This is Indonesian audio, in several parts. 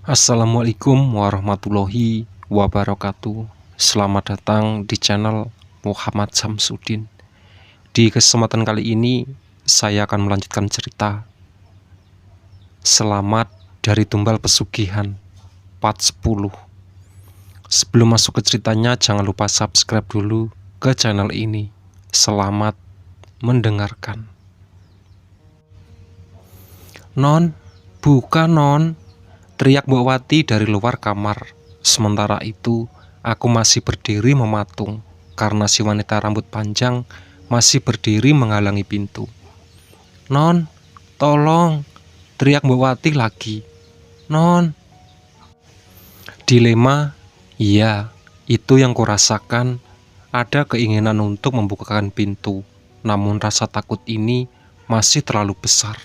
Assalamualaikum warahmatullahi wabarakatuh. Selamat datang di channel Muhammad Samsudin. Di kesempatan kali ini saya akan melanjutkan cerita Selamat dari Tumbal Pesugihan part 10. Sebelum masuk ke ceritanya, jangan lupa subscribe dulu ke channel ini. Selamat mendengarkan. Non, buka non, teriak Mbok Wati dari luar kamar. Sementara itu, aku masih berdiri mematung karena si wanita rambut panjang masih berdiri menghalangi pintu. Non, tolong, teriak Mbok Wati lagi. Non. Dilema, iya, itu yang kurasakan. Ada keinginan untuk membukakan pintu, namun rasa takut ini masih terlalu besar.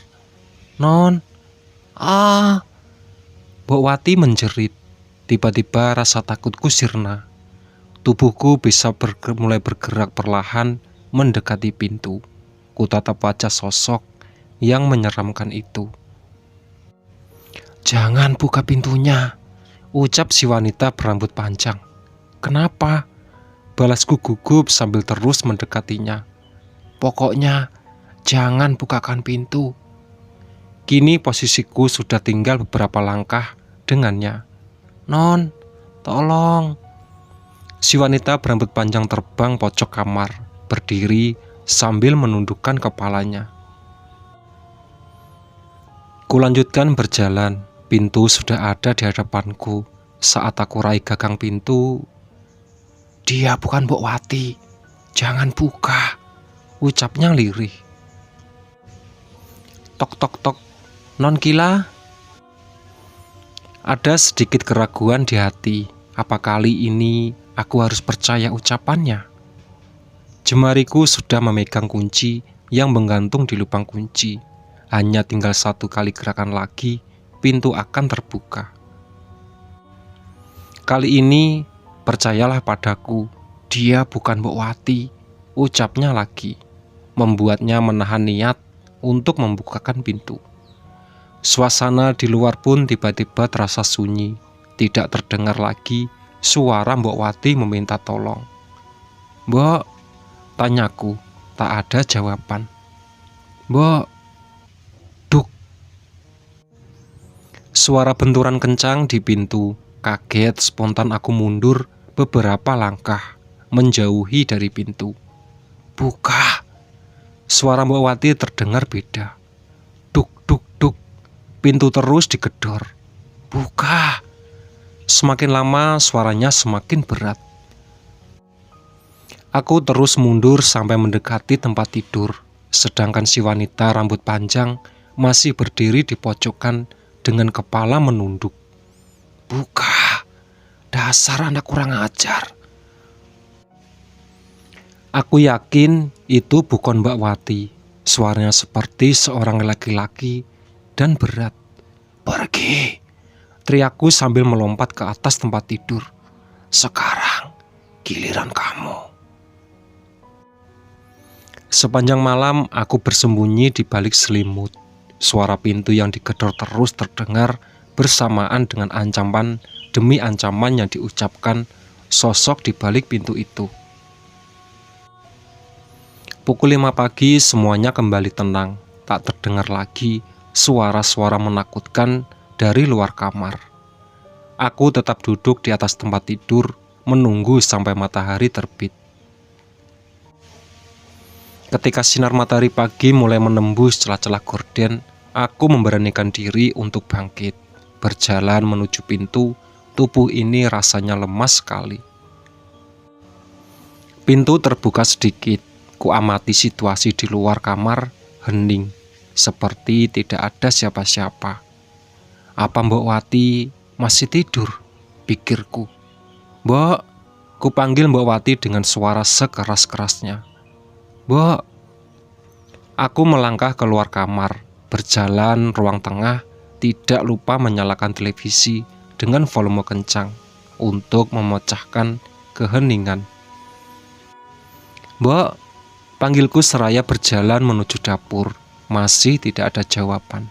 Non, Mbok Wati menjerit. Tiba-tiba rasa takutku sirna. Tubuhku bisa mulai bergerak perlahan mendekati pintu. Kutatap wajah sosok yang menyeramkan itu. Jangan buka pintunya, ucap si wanita berambut panjang. Kenapa? Balasku gugup sambil terus mendekatinya. Pokoknya jangan bukakan pintu. Kini posisiku sudah tinggal beberapa langkah dengannya. Non, tolong. Si wanita berambut panjang terbang pojok kamar, berdiri sambil menundukkan kepalanya. Kulanjutkan berjalan, pintu sudah ada di hadapanku. Saat aku raih gagang pintu, dia bukan Mbok Wati, jangan buka, ucapnya lirih. Tok tok tok, non Kila. Ada sedikit keraguan di hati, apa kali ini aku harus percaya ucapannya? Jemariku sudah memegang kunci yang menggantung di lubang kunci. Hanya tinggal satu kali gerakan lagi, pintu akan terbuka. Kali ini, percayalah padaku, dia bukan Mbok Wati, ucapnya lagi, membuatnya menahan niat untuk membukakan pintu. Suasana di luar pun tiba-tiba terasa sunyi. Tidak terdengar lagi suara Mbok Wati meminta tolong. Mbok, tanyaku, tak ada jawaban. Mbok, duk. Suara benturan kencang di pintu. Kaget spontan aku mundur beberapa langkah, menjauhi dari pintu. Buka. Suara Mbok Wati terdengar beda. Duk, duk, duk. Pintu terus digedor. Buka. Semakin lama suaranya semakin berat. Aku terus mundur sampai mendekati tempat tidur. Sedangkan si wanita rambut panjang masih berdiri di pojokan dengan kepala menunduk. Buka. Dasar anak kurang ajar. Aku yakin itu bukan Mbak Wati. Suaranya seperti seorang laki-laki dan berat. Pergi, teriakku sambil melompat ke atas tempat tidur. Sekarang giliran kamu. Sepanjang malam aku bersembunyi di balik selimut. Suara pintu yang digedor terus terdengar bersamaan dengan ancaman demi ancaman yang diucapkan sosok di balik pintu itu. Pukul 5 pagi semuanya kembali tenang. Tak terdengar lagi suara-suara menakutkan dari luar kamar. Aku tetap duduk di atas tempat tidur, menunggu sampai matahari terbit. Ketika sinar matahari pagi mulai menembus celah-celah gorden, aku memberanikan diri untuk bangkit. Berjalan menuju pintu, tubuh ini rasanya lemas sekali. Pintu terbuka sedikit, kuamati situasi di luar kamar, hening. Seperti tidak ada siapa-siapa. Apa Mbok Wati masih tidur? Pikirku. Mbok, kupanggil Mbok Wati dengan suara sekeras-kerasnya. Mbok. Aku melangkah keluar kamar, berjalan ruang tengah, tidak lupa menyalakan televisi dengan volume kencang untuk memecahkan keheningan. Mbok, panggilku seraya berjalan menuju dapur. Masih tidak ada jawaban.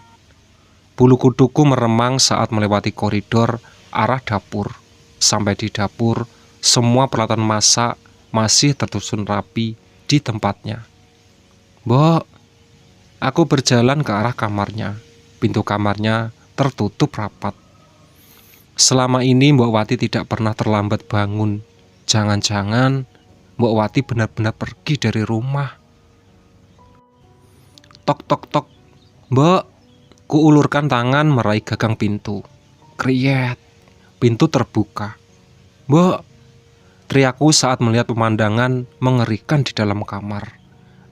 Bulu kuduku meremang saat melewati koridor arah dapur. Sampai di dapur, semua peralatan masak masih tersusun rapi di tempatnya. "Mbok," aku berjalan ke arah kamarnya. Pintu kamarnya tertutup rapat. Selama ini Mbok Wati tidak pernah terlambat bangun. Jangan-jangan Mbok Wati benar-benar pergi dari rumah. Tok tok tok. "Mbok." Kuulurkan tangan meraih gagang pintu. Kriet. Pintu terbuka. "Mbok," teriakku saat melihat pemandangan mengerikan di dalam kamar.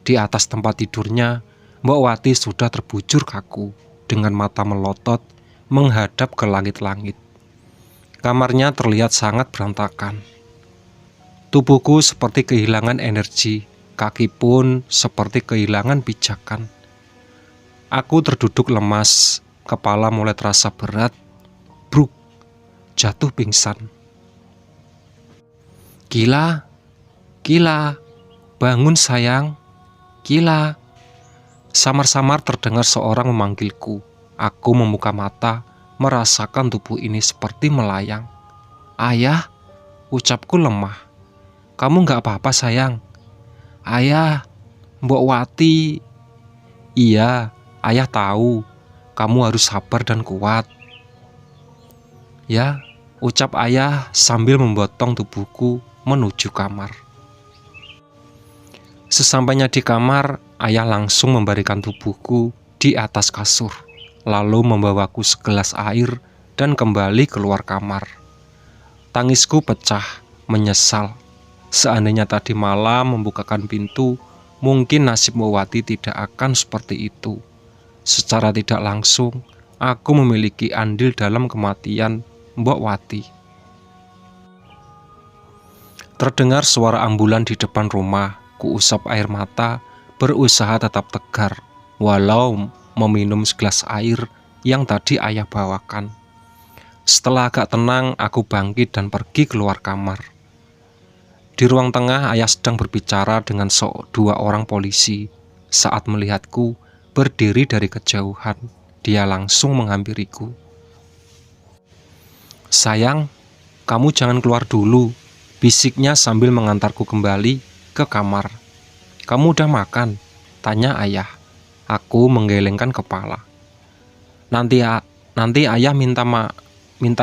Di atas tempat tidurnya, Mbok Wati sudah terbujur kaku dengan mata melotot menghadap ke langit-langit. Kamarnya terlihat sangat berantakan. Tubuhku seperti kehilangan energi, kaki pun seperti kehilangan pijakan. Aku terduduk lemas, kepala mulai terasa berat, bruk, jatuh pingsan. "Gila, Gila, bangun sayang, Gila." Samar-samar terdengar seorang memanggilku. Aku membuka mata, merasakan tubuh ini seperti melayang. "Ayah," ucapku lemah. "Kamu gak apa-apa sayang?" "Ayah, Mbok Wati." "Iya, Ayah tahu, kamu harus sabar dan kuat." "Ya," ucap ayah sambil membotong tubuhku menuju kamar. Sesampainya di kamar, ayah langsung membarikan tubuhku di atas kasur, lalu membawaku segelas air dan kembali keluar kamar. Tangisku pecah, menyesal. Seandainya tadi malam membukakan pintu, mungkin nasib Mbok Wati tidak akan seperti itu. Secara tidak langsung, aku memiliki andil dalam kematian Mbok Wati. Terdengar suara ambulan di depan rumah. Kuusap air mata, berusaha tetap tegar, walau meminum segelas air yang tadi ayah bawakan. Setelah agak tenang, aku bangkit dan pergi keluar kamar. Di ruang tengah, ayah sedang berbicara dengan dua orang polisi. Saat melihatku berdiri dari kejauhan, dia langsung menghampiriku. "Sayang, kamu jangan keluar dulu," bisiknya sambil mengantarku kembali ke kamar. "Kamu udah makan?" tanya ayah. Aku menggelengkan kepala. Nanti ayah minta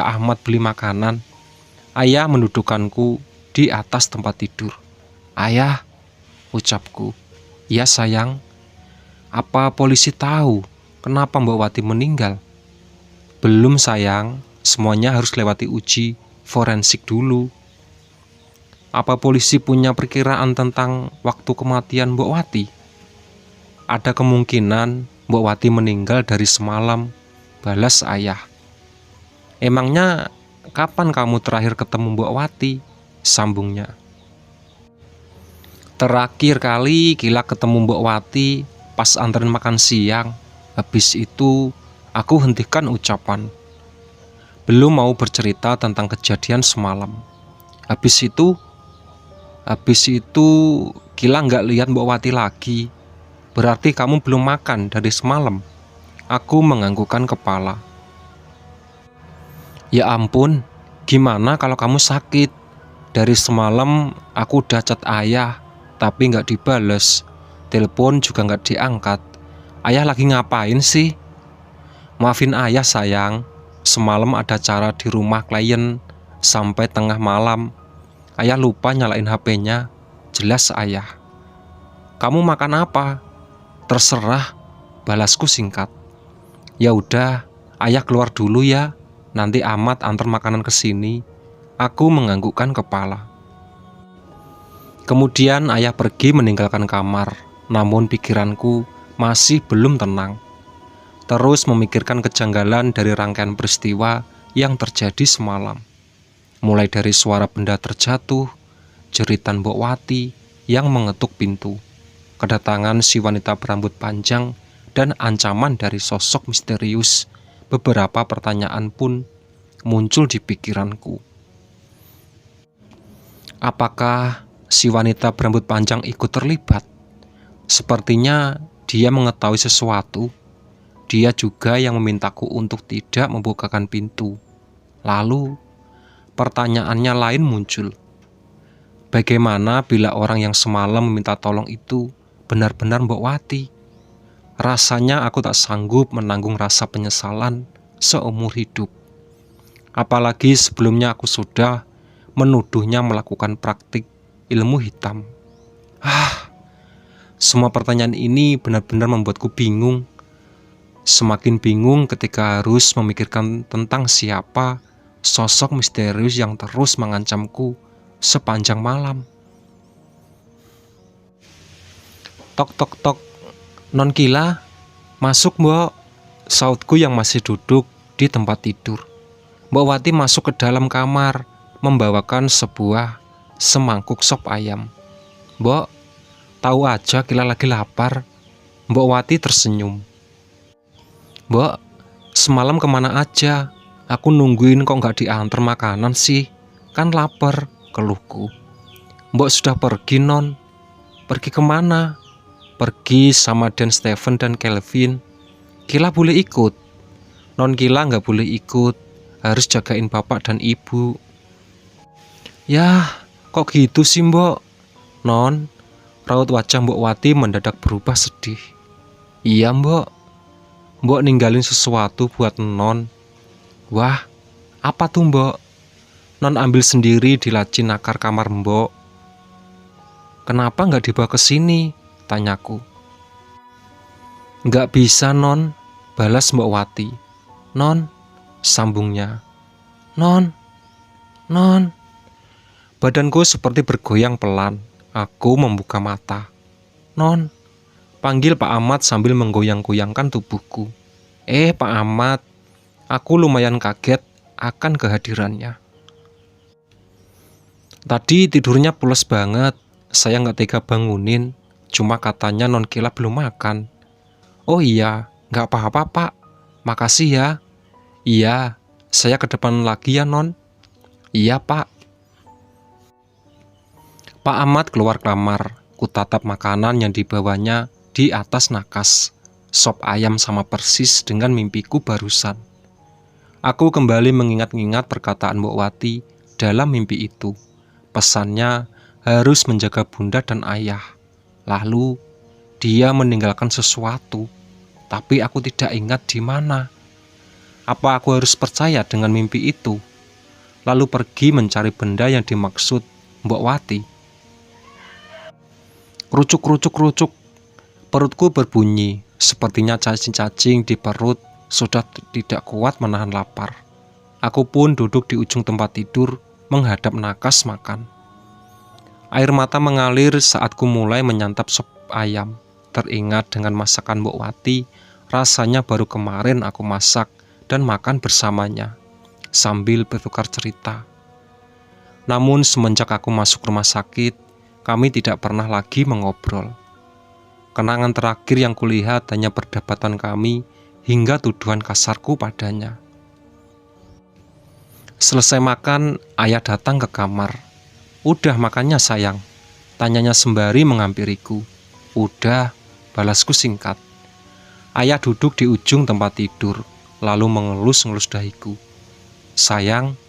Ahmad beli makanan." Ayah mendudukkanku di atas tempat tidur. "Ayah," ucapku. "Ya sayang." "Apa polisi tahu kenapa Mbok Wati meninggal?" "Belum sayang, semuanya harus lewati uji forensik dulu." "Apa polisi punya perkiraan tentang waktu kematian Mbok Wati?" "Ada kemungkinan Mbok Wati meninggal dari semalam," balas ayah. "Emangnya kapan kamu terakhir ketemu Mbok Wati?" sambungnya. "Terakhir kali Gila ketemu Mbok Wati pas anterin makan siang. Habis itu aku hentikan ucapan. Belum mau bercerita tentang kejadian semalam. Habis itu Gila nggak lihat Mbok Wati lagi. Berarti kamu belum makan dari semalam." Aku menganggukkan kepala. "Ya ampun, gimana kalau kamu sakit? Dari semalam aku udah chat ayah, tapi nggak dibales. Telepon juga nggak diangkat. Ayah lagi ngapain sih?" "Maafin ayah sayang, semalam ada acara di rumah klien sampai tengah malam. Ayah lupa nyalain HP-nya, jelas ayah." "Kamu makan apa?" "Terserah," balasku singkat. "Ya udah, ayah keluar dulu ya, nanti Ahmad antar makanan ke sini." Aku menganggukkan kepala. Kemudian ayah pergi meninggalkan kamar, namun pikiranku masih belum tenang. Terus memikirkan kejanggalan dari rangkaian peristiwa yang terjadi semalam. Mulai dari suara benda terjatuh, jeritan Mbok Wati yang mengetuk pintu, kedatangan si wanita berambut panjang, dan ancaman dari sosok misterius. Beberapa pertanyaan pun muncul di pikiranku. Apakah si wanita berambut panjang ikut terlibat? Sepertinya dia mengetahui sesuatu. Dia juga yang memintaku untuk tidak membukakan pintu. Lalu, pertanyaannya lain muncul. Bagaimana bila orang yang semalam meminta tolong itu benar-benar Mbok Wati? Rasanya aku tak sanggup menanggung rasa penyesalan seumur hidup. Apalagi sebelumnya aku sudah menuduhnya melakukan praktik ilmu hitam. Semua pertanyaan ini benar-benar membuatku bingung. Semakin bingung ketika harus memikirkan tentang siapa sosok misterius yang terus mengancamku sepanjang malam. Tok tok tok, Non Kila, masuk Mbok, sautku yang masih duduk di tempat tidur. Mbok Wati masuk ke dalam kamar, membawakan sebuah semangkuk sop ayam. Mbok, tahu aja Kila lagi lapar. Mbok Wati tersenyum. Mbok, semalam kemana aja? Aku nungguin kok nggak diantar makanan sih. Kan lapar, keluhku. Mbok sudah pergi, Non. Pergi kemana? Pergi sama Dan Stephen dan Kelvin. Kila boleh ikut? Non Kila nggak boleh ikut. Harus jagain bapak dan ibu. Yah, kok gitu sih Mbok? Non, raut wajah Mbok Wati mendadak berubah sedih. Iya Mbok. Mbok ninggalin sesuatu buat Non. Wah, apa tuh Mbok? Non ambil sendiri di laci nakar kamar Mbok. Kenapa nggak dibawa ke sini? Tanyaku. Nggak bisa Non, balas Mbok Wati. Non, sambungnya. Non. Badanku seperti bergoyang pelan. Aku membuka mata. Non, panggil Pak Ahmad sambil menggoyang-goyangkan tubuhku. Pak Ahmad, aku lumayan kaget akan kehadirannya. Tadi tidurnya pules banget. Saya nggak tega bangunin. Cuma katanya Non Kila belum makan. Oh iya, nggak apa-apa Pak. Makasih ya. Iya, saya ke depan lagi ya Non. Iya Pak. Pak Ahmad keluar kamar. Kutatap makanan yang dibawanya di atas nakas. Sop ayam sama persis dengan mimpiku barusan. Aku kembali mengingat-ingat perkataan Mbok Wati dalam mimpi itu. Pesannya harus menjaga bunda dan ayah. Lalu dia meninggalkan sesuatu, tapi aku tidak ingat di mana. Apa aku harus percaya dengan mimpi itu? Lalu pergi mencari benda yang dimaksud Mbok Wati. Kerucuk-kerucuk-kerucuk. Perutku berbunyi, sepertinya cacing-cacing di perut sudah tidak kuat menahan lapar. Aku pun duduk di ujung tempat tidur, menghadap nakas makan. Air mata mengalir saat ku mulai menyantap sop ayam. Teringat dengan masakan Mbok Wati, rasanya baru kemarin aku masak dan makan bersamanya, sambil bertukar cerita. Namun semenjak aku masuk rumah sakit, kami tidak pernah lagi mengobrol. Kenangan terakhir yang kulihat hanya perdebatan kami hingga tuduhan kasarku padanya. Selesai makan, ayah datang ke kamar. Udah makannya sayang? Tanyanya sembari menghampiriku. Udah, balasku singkat. Ayah duduk di ujung tempat tidur, lalu mengelus-ngelus dahiku. Sayang,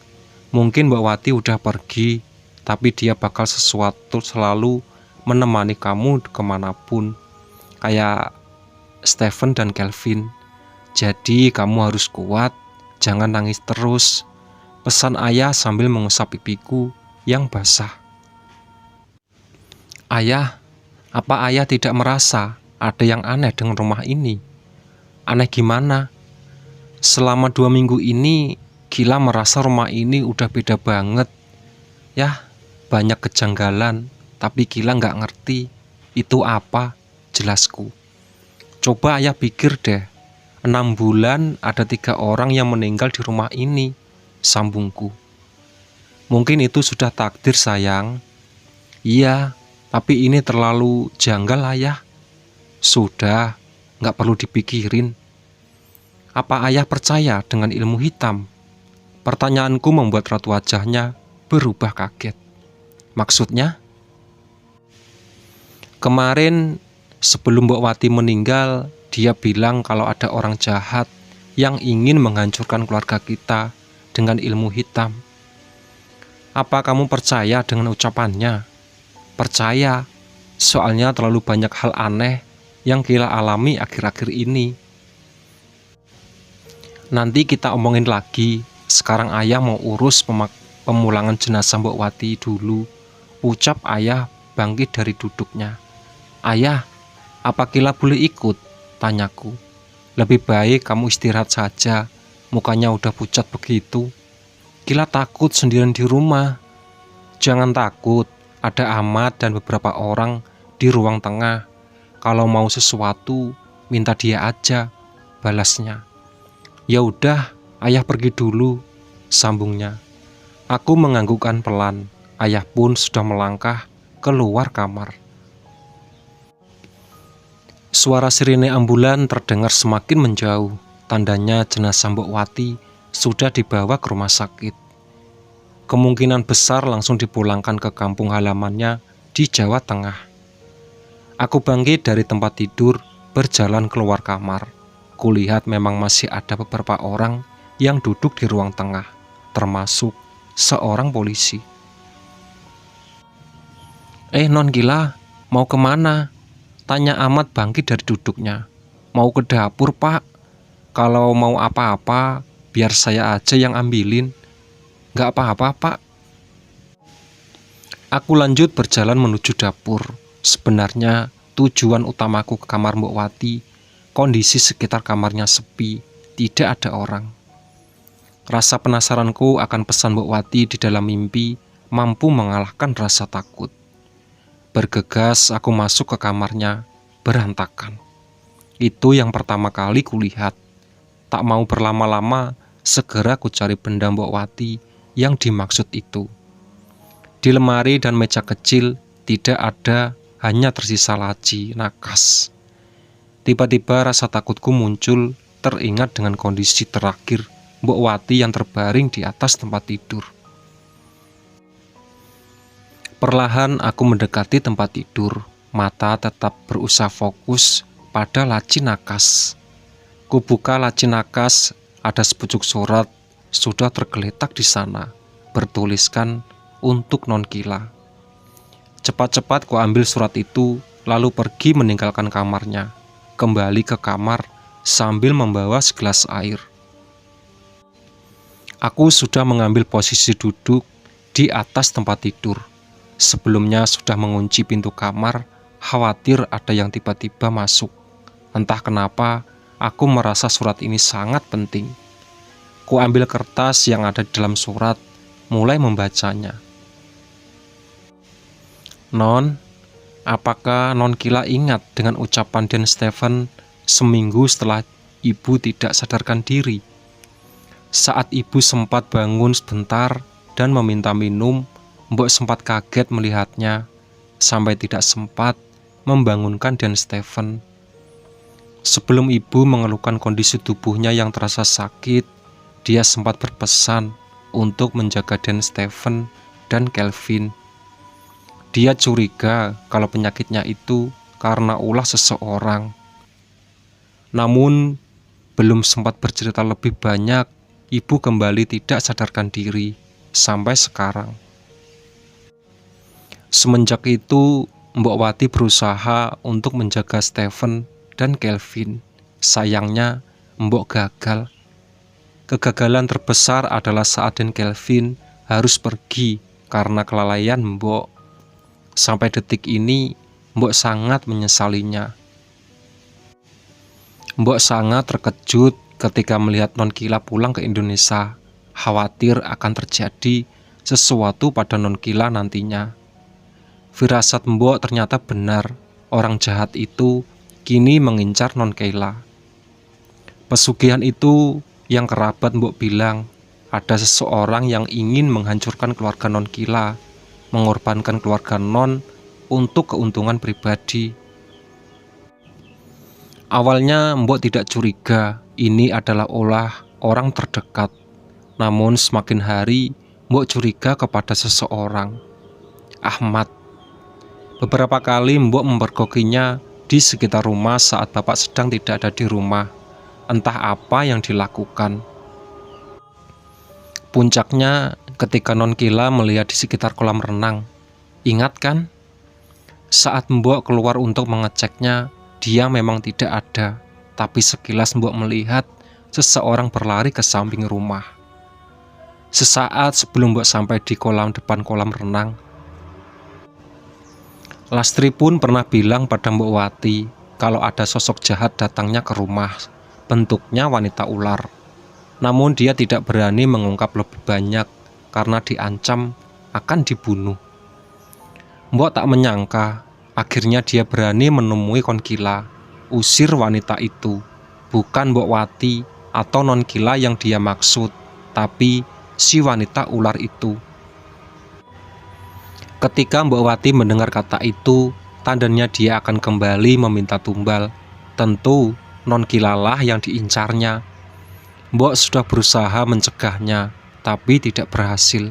mungkin Mbak Wati udah pergi, tapi dia bakal sesuatu selalu menemani kamu kemanapun. Kayak Stephen dan Kelvin. Jadi kamu harus kuat, jangan nangis terus. Pesan ayah sambil mengusap pipiku yang basah. Ayah, apa ayah tidak merasa ada yang aneh dengan rumah ini? Aneh gimana? Selama 2 minggu ini, Kila merasa rumah ini udah beda banget. Yah, banyak kejanggalan, tapi Kila nggak ngerti itu apa, jelasku. Coba ayah pikir deh, 6 bulan ada 3 orang yang meninggal di rumah ini, sambungku. Mungkin itu sudah takdir sayang. Iya, tapi ini terlalu janggal ayah. Sudah, nggak perlu dipikirin. Apa ayah percaya dengan ilmu hitam? Pertanyaanku membuat raut wajahnya berubah kaget. Maksudnya? Kemarin sebelum Mbok Wati meninggal, Dia bilang kalau ada orang jahat yang ingin menghancurkan keluarga kita dengan ilmu hitam. Apa kamu percaya dengan ucapannya? Percaya, soalnya terlalu banyak hal aneh yang Kila alami akhir-akhir ini. Nanti kita omongin lagi. Sekarang ayah mau urus pemulangan jenazah Mbok Wati dulu. Ucap ayah bangkit dari duduknya. Ayah, apa Kila boleh ikut? Tanyaku. Lebih baik kamu istirahat saja. Mukanya udah pucat begitu. Kila takut sendirian di rumah. Jangan takut, ada Ahmad dan beberapa orang di ruang tengah. Kalau mau sesuatu, minta dia aja, balasnya. Ya udah, ayah pergi dulu, sambungnya. Aku menganggukkan pelan. Ayah pun sudah melangkah keluar kamar. Suara sirine ambulan terdengar semakin menjauh. Tandanya jenazah Mbok Wati sudah dibawa ke rumah sakit. Kemungkinan besar langsung dipulangkan ke kampung halamannya di Jawa Tengah. Aku bangkit dari tempat tidur, berjalan keluar kamar. Kulihat memang masih ada beberapa orang yang duduk di ruang tengah, termasuk seorang polisi. Non Kila, mau kemana? Tanya Ahmad bangkit dari duduknya. Mau ke dapur, Pak. Kalau mau apa-apa, biar saya aja yang ambilin. Gak apa-apa, Pak. Aku lanjut berjalan menuju dapur. Sebenarnya tujuan utamaku ke kamar Mbok Wati. Kondisi sekitar kamarnya sepi, tidak ada orang. Rasa penasaranku akan pesan Mbok Wati di dalam mimpi mampu mengalahkan rasa takut. Bergegas aku masuk ke kamarnya, berantakan. Itu yang pertama kali kulihat. Tak mau berlama-lama, segera ku cari benda Mbok Wati yang dimaksud itu. Di lemari dan meja kecil tidak ada, hanya tersisa laci, nakas. Tiba-tiba rasa takutku muncul, teringat dengan kondisi terakhir Mbok Wati yang terbaring di atas tempat tidur. Perlahan aku mendekati tempat tidur, mata tetap berusaha fokus pada laci nakas. Kubuka laci nakas, ada sepucuk surat sudah tergeletak di sana, bertuliskan untuk Non Kila. Cepat-cepat ku ambil surat itu, lalu pergi meninggalkan kamarnya, kembali ke kamar sambil membawa segelas air. Aku sudah mengambil posisi duduk di atas tempat tidur. Sebelumnya sudah mengunci pintu kamar, khawatir ada yang tiba-tiba masuk. Entah kenapa, aku merasa surat ini sangat penting. Ku ambil kertas yang ada di dalam surat, mulai membacanya. Non, apakah Non Kila ingat dengan ucapan Den Stephen seminggu setelah ibu tidak sadarkan diri? Saat ibu sempat bangun sebentar dan meminta minum, Mbok sempat kaget melihatnya, sampai tidak sempat membangunkan Den Stephen. Sebelum ibu mengeluhkan kondisi tubuhnya yang terasa sakit, dia sempat berpesan untuk menjaga Den Stephen dan Kelvin. Dia curiga kalau penyakitnya itu karena ulah seseorang. Namun, belum sempat bercerita lebih banyak, ibu kembali tidak sadarkan diri sampai sekarang. Semenjak itu, Mbok Wati berusaha untuk menjaga Stephen dan Kelvin. Sayangnya, Mbok gagal. Kegagalan terbesar adalah saat Den Kelvin harus pergi karena kelalaian Mbok. Sampai detik ini, Mbok sangat menyesalinya. Mbok sangat terkejut ketika melihat Non Kila pulang ke Indonesia. Khawatir akan terjadi sesuatu pada Non Kila nantinya. Firasat Mbok ternyata benar. Orang jahat itu kini mengincar Non Kila. Pesugihan itu yang kerabat Mbok bilang ada seseorang yang ingin menghancurkan keluarga Non Kila, mengorbankan keluarga Non untuk keuntungan pribadi. Awalnya Mbok tidak curiga ini adalah ulah orang terdekat. Namun semakin hari Mbok curiga kepada seseorang, Ahmad. Beberapa kali Mbok mempergokinya di sekitar rumah saat Bapak sedang tidak ada di rumah. Entah apa yang dilakukan. Puncaknya ketika Nonkeila melihat di sekitar kolam renang. Ingat kan? Saat Mbok keluar untuk mengeceknya, dia memang tidak ada. Tapi sekilas Mbok melihat seseorang berlari ke samping rumah. Sesaat sebelum Mbok sampai di depan kolam renang, Lastri pun pernah bilang pada Mbok Wati kalau ada sosok jahat datangnya ke rumah, bentuknya wanita ular. Namun dia tidak berani mengungkap lebih banyak karena diancam akan dibunuh. Mbok tak menyangka, akhirnya dia berani menemui Nonkeila, usir wanita itu. Bukan Mbok Wati atau Nonkeila yang dia maksud, tapi si wanita ular itu. Ketika Mbok Wati mendengar kata itu, tandanya dia akan kembali meminta tumbal. Tentu Nonkeila lah yang diincarnya. Mbok sudah berusaha mencegahnya, tapi tidak berhasil.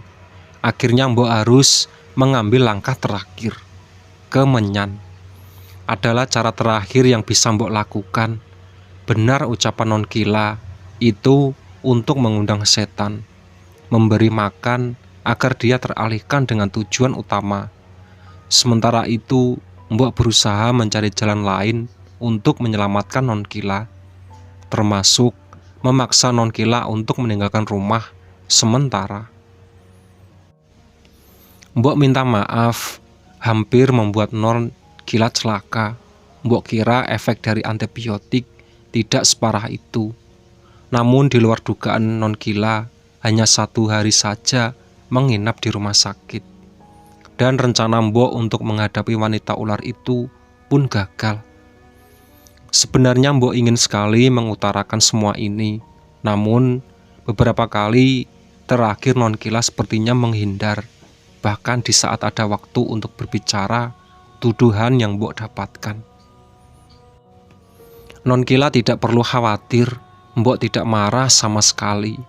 Akhirnya Mbok harus mengambil langkah terakhir. Kemenyan adalah cara terakhir yang bisa Mbok lakukan. Benar ucapan Nonkeila, itu untuk mengundang setan, memberi makan agar dia teralihkan dengan tujuan utama. Sementara itu, Mbok berusaha mencari jalan lain untuk menyelamatkan Nonkeila, termasuk memaksa Nonkeila untuk meninggalkan rumah sementara. Mbok minta maaf, hampir membuat Nonkeila celaka. Mbok kira efek dari antibiotik tidak separah itu. Namun di luar dugaan Nonkeila, hanya 1 hari saja menginap di rumah sakit. Dan rencana Mbok untuk menghadapi wanita ular itu pun gagal. Sebenarnya Mbok ingin sekali mengutarakan semua ini, namun beberapa kali terakhir Nonkeila sepertinya menghindar. Bahkan di saat ada waktu untuk berbicara, tuduhan yang Mbok dapatkan. Nonkeila tidak perlu khawatir, Mbok tidak marah sama sekali.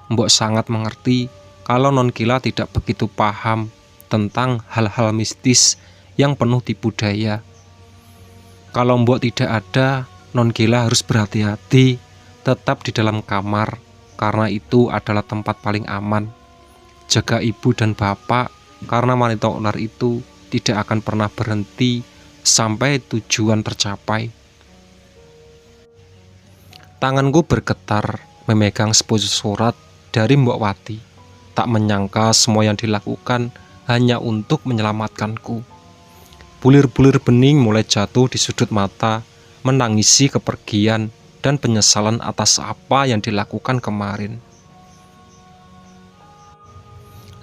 Mbok sangat mengerti kalau Nonkeila tidak begitu paham tentang hal-hal mistis yang penuh tipu daya. Kalau Mbok tidak ada, Nonkeila harus berhati-hati tetap di dalam kamar, karena itu adalah tempat paling aman. Jaga ibu dan bapak, karena wanita ular itu tidak akan pernah berhenti sampai tujuan tercapai. Tanganku bergetar memegang sepucuk surat dari Mbok Wati. Tak menyangka semua yang dilakukan hanya untuk menyelamatkanku. Bulir-bulir bening mulai jatuh di sudut mata, menangisi kepergian dan penyesalan atas apa yang dilakukan kemarin.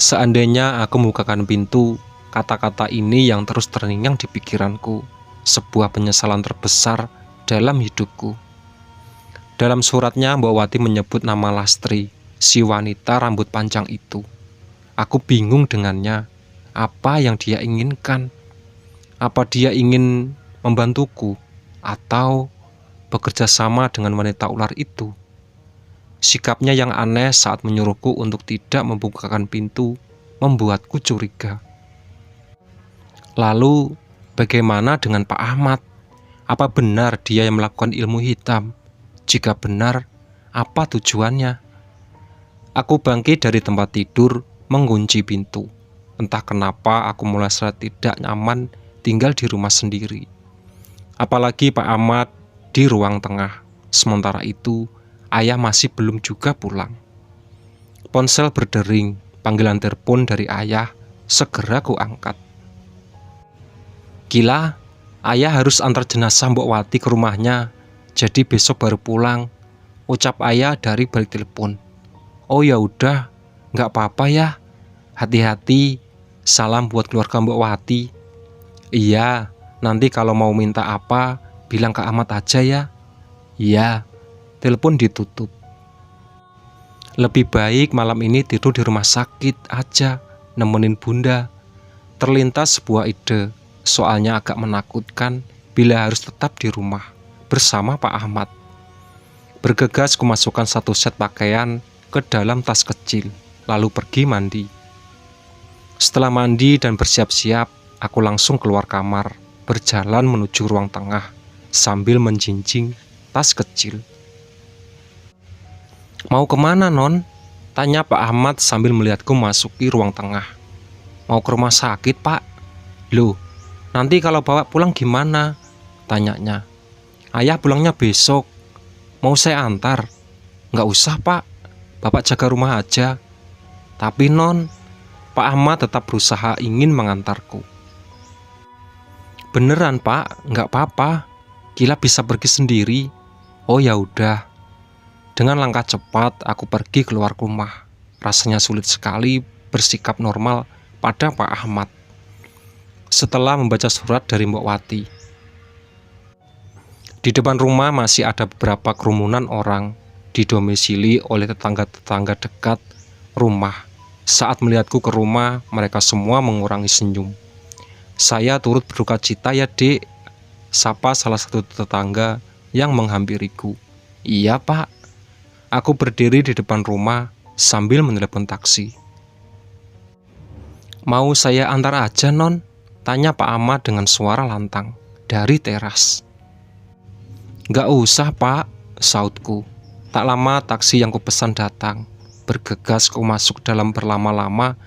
Seandainya aku membukakan pintu, kata-kata ini yang terus terngiang di pikiranku, sebuah penyesalan terbesar dalam hidupku. Dalam suratnya, Mbok Wati menyebut nama Lastri, si wanita rambut panjang itu. Aku bingung dengannya. Apa yang dia inginkan? Apa dia ingin membantuku? Atau bekerja sama dengan wanita ular itu? Sikapnya yang aneh saat menyuruhku untuk tidak membukakan pintu membuatku curiga. Lalu, bagaimana dengan Pak Ahmad? Apa benar dia yang melakukan ilmu hitam? Jika benar, apa tujuannya? Aku bangkit dari tempat tidur, mengunci pintu. Entah kenapa aku mulai tidak nyaman tinggal di rumah sendiri. Apalagi Pak Ahmad di ruang tengah. Sementara itu, ayah masih belum juga pulang. Ponsel berdering, panggilan telepon dari ayah, segera ku angkat. Gila, ayah harus antar jenazah Mbok Wati ke rumahnya. Jadi besok baru pulang, ucap ayah dari balik telepon. Oh ya udah, nggak apa-apa ya. Hati-hati, salam buat keluarga Mbok Wati. Iya, nanti kalau mau minta apa, bilang ke Ahmad aja ya. Iya, telepon ditutup. Lebih baik malam ini tidur di rumah sakit aja, nemenin bunda. Terlintas sebuah ide, soalnya agak menakutkan bila harus tetap di rumah bersama Pak Ahmad. Bergegas kumasukkan 1 set pakaian ke dalam tas kecil, lalu pergi mandi. Setelah mandi dan bersiap-siap, aku langsung keluar kamar, berjalan menuju ruang tengah sambil menjinjing tas kecil. "Mau kemana, Non?" tanya Pak Ahmad sambil melihatku masuki ruang tengah. "Mau ke rumah sakit, Pak." "Loh, nanti kalau bawa pulang gimana?" tanyanya. "Ayah pulangnya besok. Mau saya antar?" "Nggak usah, Pak. Bapak jaga rumah aja." "Tapi Non," Pak Ahmad tetap berusaha ingin mengantarku. "Beneran, Pak, nggak apa-apa. Gila bisa pergi sendiri." "Oh ya udah." Dengan langkah cepat, aku pergi keluar rumah. Rasanya sulit sekali bersikap normal pada Pak Ahmad. Setelah membaca surat dari Mbok Wati. Di depan rumah masih ada beberapa kerumunan orang, didomisili oleh tetangga-tetangga dekat rumah. Saat melihatku ke rumah, mereka semua mengurangi senyum. "Saya turut berduka cita ya, Dek," sapa salah satu tetangga yang menghampiriku. "Iya, Pak." Aku berdiri di depan rumah sambil menelepon taksi. "Mau saya antar aja, Non?" tanya Pak Ahmad dengan suara lantang dari teras. "Nggak usah, Pak," sautku. Tak lama taksi yang kupesan datang. Bergegas ku masuk dalam berlama-lama.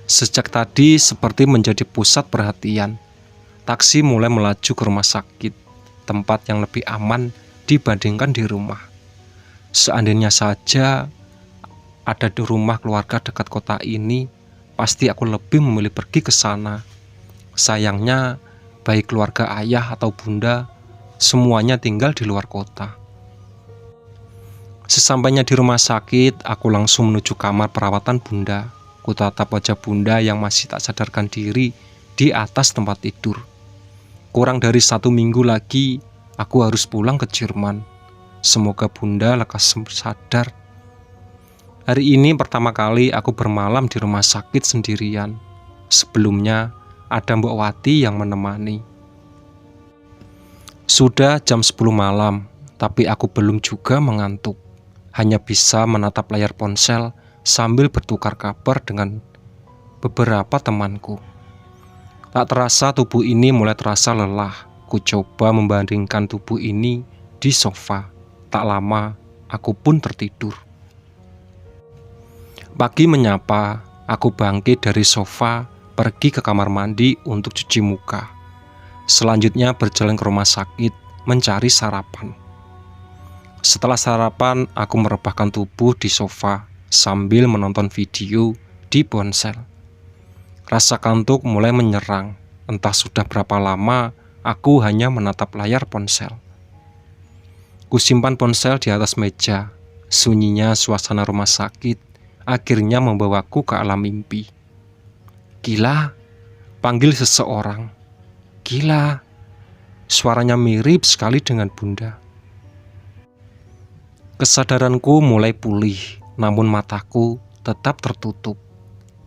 Sejak tadi seperti menjadi pusat perhatian. Taksi mulai melaju ke rumah sakit, tempat yang lebih aman dibandingkan di rumah. Seandainya saja ada di rumah keluarga dekat kota ini, pasti aku lebih memilih pergi ke sana. Sayangnya, baik keluarga ayah atau bunda, semuanya tinggal di luar kota. Sesampainya di rumah sakit, aku langsung menuju kamar perawatan bunda. Kutatap wajah bunda yang masih tak sadarkan diri di atas tempat tidur. Kurang dari 1 minggu lagi, aku harus pulang ke Jerman. Semoga bunda lekas sadar. Hari ini pertama kali aku bermalam di rumah sakit sendirian. Sebelumnya ada Mbok Wati yang menemani. Sudah jam 10 malam, tapi aku belum juga mengantuk. Hanya bisa menatap layar ponsel sambil bertukar kabar dengan beberapa temanku. Tak terasa tubuh ini mulai terasa lelah. Ku coba membandingkan tubuh ini di sofa. Tak lama, aku pun tertidur. Pagi menyapa, aku bangkit dari sofa, pergi ke kamar mandi untuk cuci muka. Selanjutnya berjalan ke rumah sakit, mencari sarapan. Setelah sarapan, aku merebahkan tubuh di sofa, sambil menonton video di ponsel. Rasa kantuk mulai menyerang, entah sudah berapa lama, aku hanya menatap layar ponsel. Kusimpan ponsel di atas meja. Sunyinya suasana rumah sakit akhirnya membawaku ke alam mimpi. "Gila," panggil seseorang. "Gila." Suaranya mirip sekali dengan bunda. Kesadaranku mulai pulih, namun mataku tetap tertutup.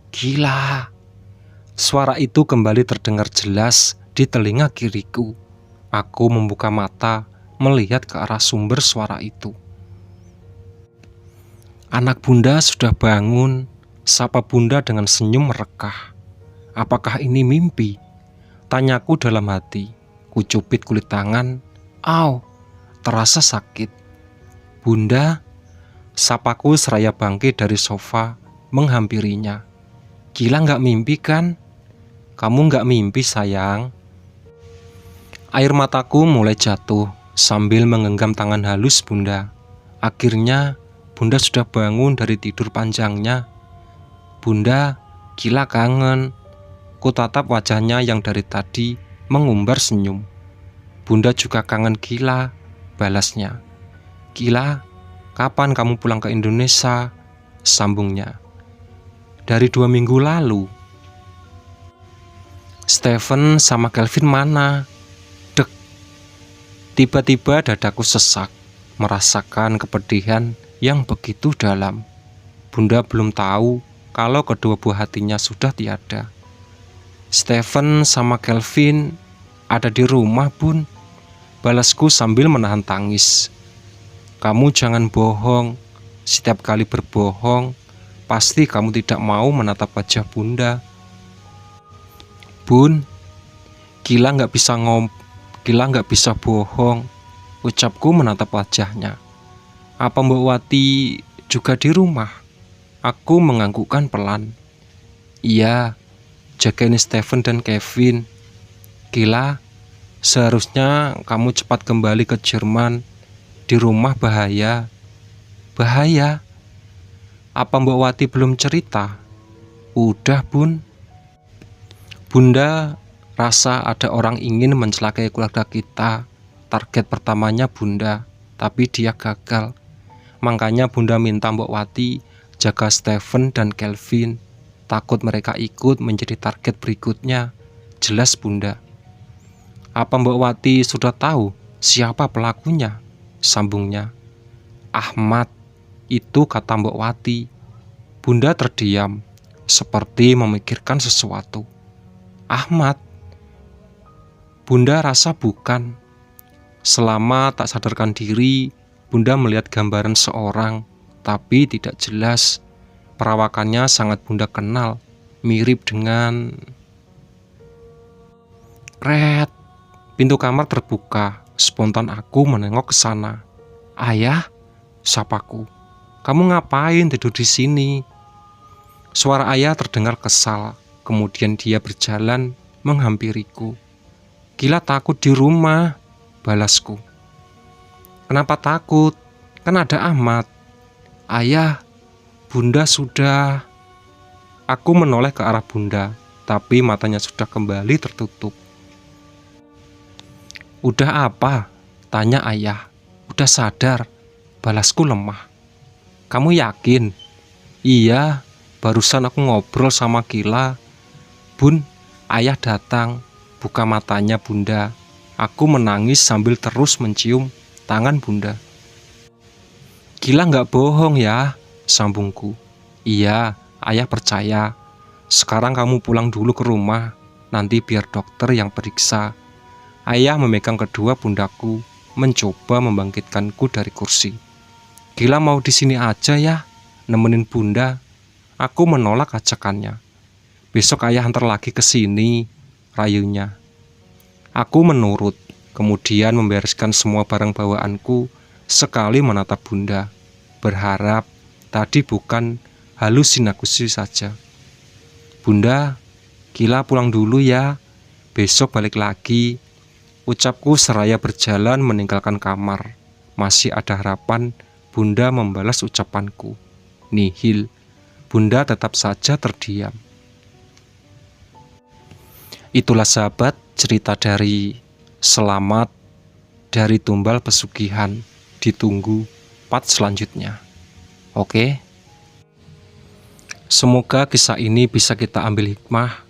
"Gila." Suara itu kembali terdengar jelas di telinga kiriku. Aku membuka mata, melihat ke arah sumber suara itu. "Anak bunda sudah bangun," sapa bunda dengan senyum merekah. "Apakah ini mimpi?" tanyaku dalam hati. Kucupit kulit tangan. "Au, terasa sakit." "Bunda," sapaku seraya bangkit dari sofa, menghampirinya. "Gila nggak mimpi kan?" "Kamu nggak mimpi, sayang." Air mataku mulai jatuh sambil menggenggam tangan halus bunda. Akhirnya bunda sudah bangun dari tidur panjangnya. "Bunda, Gila kangen." Kutatap wajahnya yang dari tadi mengumbar senyum. "Bunda juga kangen Gila," balasnya. "Gila, kapan kamu pulang ke Indonesia?" sambungnya. "Dari 2 minggu lalu." "Stephen sama Kelvin mana?" Tiba-tiba dadaku sesak, merasakan kepedihan yang begitu dalam. Bunda belum tahu kalau kedua buah hatinya sudah tiada. "Stephen sama Kelvin ada di rumah, Bun," balasku sambil menahan tangis. "Kamu jangan bohong. Setiap kali berbohong, pasti kamu tidak mau menatap wajah bunda." "Bun, Gila nggak bisa bohong, ucapku menatap wajahnya. Apa Mbak Wati juga di rumah? Aku menganggukkan pelan. Iya, jagain Stephen dan Kevin. Gila, seharusnya kamu cepat kembali ke Jerman. Di rumah bahaya. Bahaya? Apa Mbak Wati belum cerita? Udah, Bun. Bunda rasa ada orang ingin mencelakai keluarga kita. Target pertamanya Bunda, tapi dia gagal. Makanya Bunda minta Mbak Wati jaga Stephen dan Kelvin. Takut mereka ikut menjadi target berikutnya. Jelas Bunda. Apa Mbak Wati sudah tahu siapa pelakunya? Sambungnya. Ahmad, itu kata Mbak Wati. Bunda terdiam, seperti memikirkan sesuatu. Ahmad? Bunda rasa bukan. Selama tak sadarkan diri, Bunda melihat gambaran seorang, tapi tidak jelas. Perawakannya sangat Bunda kenal, mirip dengan... Kret! Pintu kamar terbuka, spontan aku menengok ke sana. Ayah? Sapaku. Kamu ngapain tidur di sini? Suara ayah terdengar kesal, kemudian dia berjalan menghampiriku. Gila takut di rumah, balasku. Kenapa takut? Kan ada Ahmad. Ayah, Bunda sudah... Aku menoleh ke arah Bunda, tapi matanya sudah kembali tertutup. Udah apa? Tanya ayah. Udah sadar, balasku lemah. Kamu yakin? Iya, barusan aku ngobrol sama Gila. Bun, ayah datang. Buka matanya Bunda. Aku menangis sambil terus mencium tangan Bunda. Gila nggak bohong ya, sambungku. Iya, ayah percaya. Sekarang kamu pulang dulu ke rumah. Nanti biar dokter yang periksa. Ayah memegang kedua pundaku, mencoba membangkitkanku dari kursi. Gila mau di sini aja ya, nemenin Bunda. Aku menolak ajakannya. Besok ayah antar lagi ke sini, rayunya. Aku menurut, kemudian membereskan semua barang bawaanku, sekali menatap Bunda, berharap tadi bukan halusinasi saja. Bunda, Gila pulang dulu ya, besok balik lagi. Ucapku seraya berjalan meninggalkan kamar. Masih ada harapan Bunda membalas ucapanku. Nihil. Bunda tetap saja terdiam. Itulah sahabat cerita dari Selamat dari Tumbal Pesugihan. Ditunggu part selanjutnya. Oke. Semoga kisah ini bisa kita ambil hikmah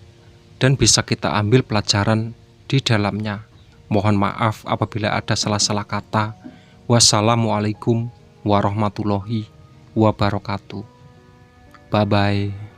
dan bisa kita ambil pelajaran di dalamnya. Mohon maaf apabila ada salah-salah kata. Wassalamualaikum warahmatullahi wabarakatuh. Bye-bye.